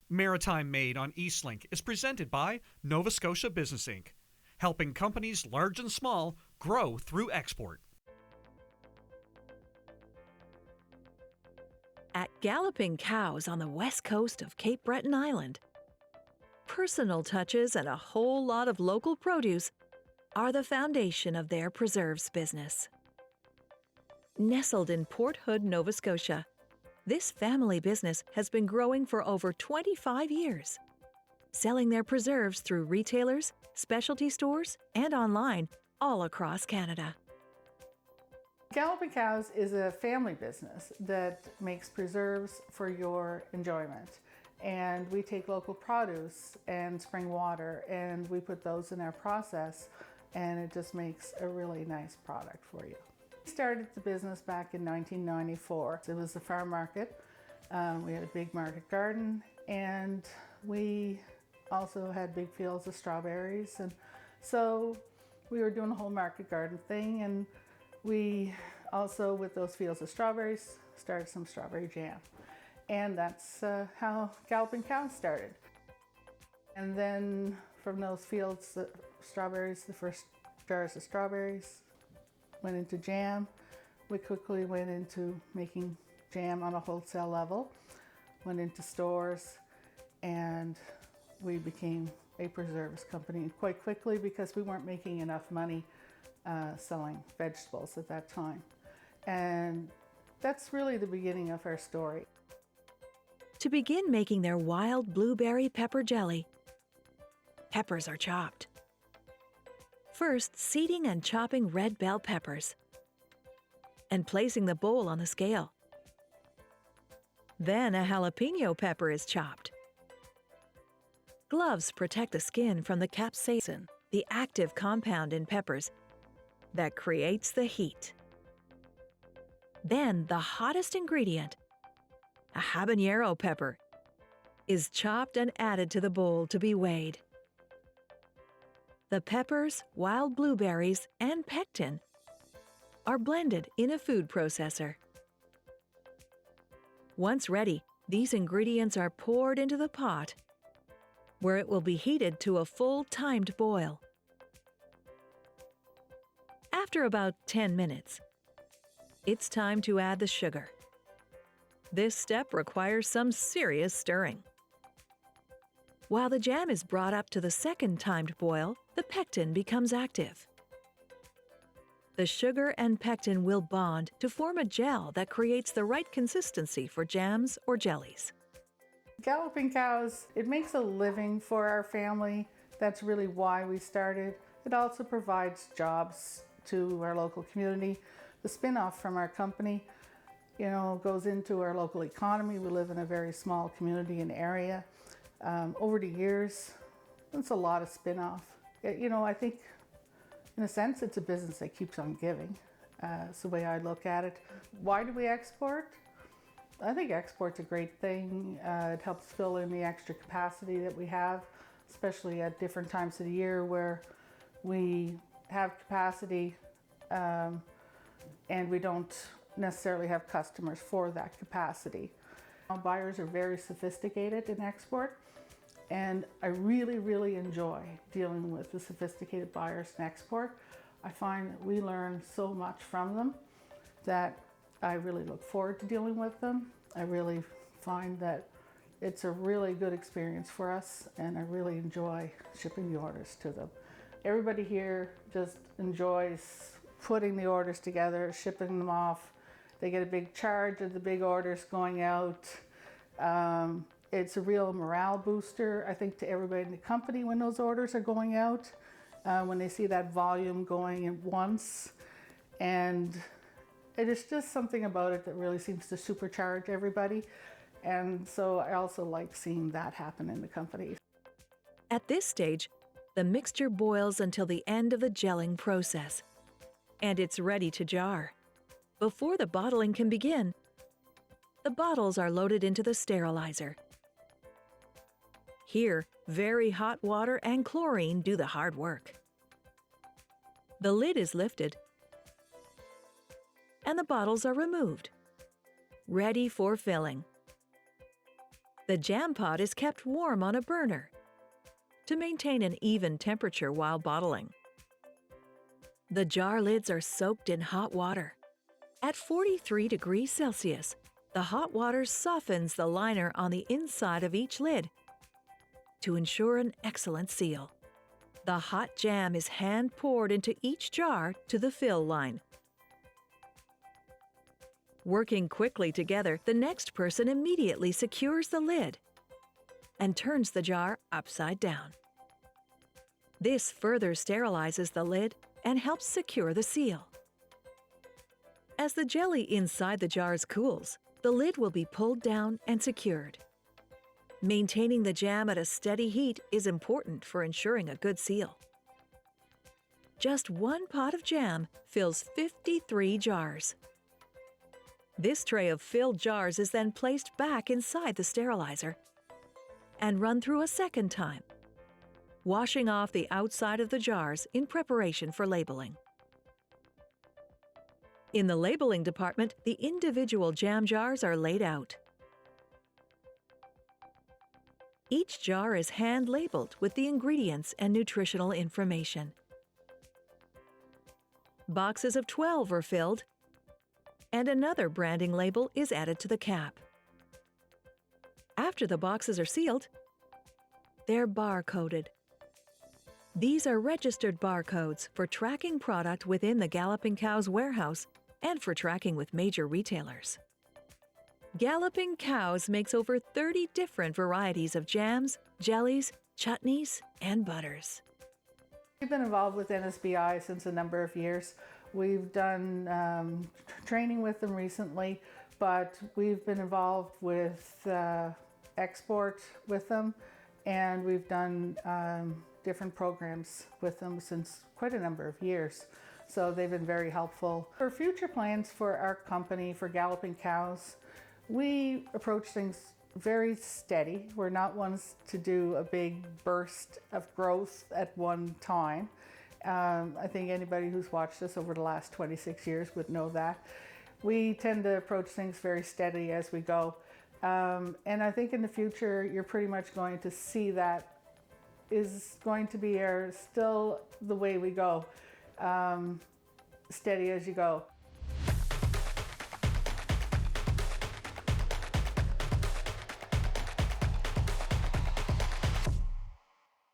Maritime Made on Eastlink is presented by Nova Scotia Business Inc., helping companies large and small grow through export. At Galloping Cows on the west coast of Cape Breton Island, personal touches and a whole lot of local produce are the foundation of their preserves business. Nestled in Port Hood, Nova Scotia, this family business has been growing for over 25 years, selling their preserves through retailers, specialty stores, and online all across Canada. Galloping Cows is a family business that makes preserves for your enjoyment. And we take local produce and spring water and we put those in our process, and it just makes a really nice product for you. We started the business back in 1994. It was a farm market. We had a big market garden, and we also had big fields of strawberries. And so we were doing a whole market garden thing, and we also, with those fields of strawberries, started some strawberry jam. And that's how Galloping Cows started. And then from those fields of strawberries, the first jars of strawberries went into jam. We quickly went into making jam on a wholesale level, went into stores, and we became a preserves company quite quickly because we weren't making enough money selling vegetables at that time. And that's really the beginning of our story. To begin making their wild blueberry pepper jelly, peppers are chopped. First, seeding and chopping red bell peppers and placing the bowl on the scale. Then a jalapeno pepper is chopped. Gloves protect the skin from the capsaicin, the active compound in peppers that creates the heat. Then the hottest ingredient, a habanero pepper, is chopped and added to the bowl to be weighed. The peppers, wild blueberries, and pectin are blended in a food processor. Once ready, these ingredients are poured into the pot, where it will be heated to a full timed boil. After about 10 minutes, it's time to add the sugar. This step requires some serious stirring. While the jam is brought up to the second timed boil, the pectin becomes active. The sugar and pectin will bond to form a gel that creates the right consistency for jams or jellies. Galloping Cows, it makes a living for our family. That's really why we started. It also provides jobs to our local community. The spin-off from our company, goes into our local economy. We live in a very small community and area. Over the years, it's a lot of spin-off. I think in a sense it's a business that keeps on giving. It's the way I look at it. Why do we export? I think export's a great thing. It helps fill in the extra capacity that we have, especially at different times of the year where we have capacity and we don't necessarily have customers for that capacity. Buyers are very sophisticated in export, and I really, really enjoy dealing with the sophisticated buyers in export. I find that we learn so much from them that I really look forward to dealing with them. I really find that it's a really good experience for us, and I really enjoy shipping the orders to them. Everybody here just enjoys putting the orders together, shipping them off. They get a big charge of the big orders going out. It's a real morale booster, I think, to everybody in the company when those orders are going out, when they see that volume going at once. And it is just something about it that really seems to supercharge everybody. And so I also like seeing that happen in the company. At this stage, the mixture boils until the end of the gelling process, and it's ready to jar. Before the bottling can begin, the bottles are loaded into the sterilizer. Here, very hot water and chlorine do the hard work. The lid is lifted, and the bottles are removed, ready for filling. The jam pot is kept warm on a burner to maintain an even temperature while bottling. The jar lids are soaked in hot water. At 43 degrees Celsius, the hot water softens the liner on the inside of each lid to ensure an excellent seal. The hot jam is hand-poured into each jar to the fill line. Working quickly together, the next person immediately secures the lid and turns the jar upside down. This further sterilizes the lid and helps secure the seal. As the jelly inside the jars cools, the lid will be pulled down and secured. Maintaining the jam at a steady heat is important for ensuring a good seal. Just one pot of jam fills 53 jars. This tray of filled jars is then placed back inside the sterilizer and run through a second time, washing off the outside of the jars in preparation for labeling. In the labeling department, the individual jam jars are laid out. Each jar is hand-labeled with the ingredients and nutritional information. Boxes of 12 are filled, and another branding label is added to the cap. After the boxes are sealed, they're bar-coded. These are registered barcodes for tracking product within the Galloping Cows warehouse and for tracking with major retailers. Galloping Cows makes over 30 different varieties of jams, jellies, chutneys, and butters. We've been involved with NSBI since a number of years. We've done training with them recently, but we've been involved with export with them, and we've done different programs with them since quite a number of years. So they've been very helpful. For future plans for our company, for Galloping Cows, we approach things very steady. We're not ones to do a big burst of growth at one time. I think anybody who's watched us over the last 26 years would know that. We tend to approach things very steady as we go. And I think in the future, you're pretty much going to see that is going to be still the way we go, steady as you go.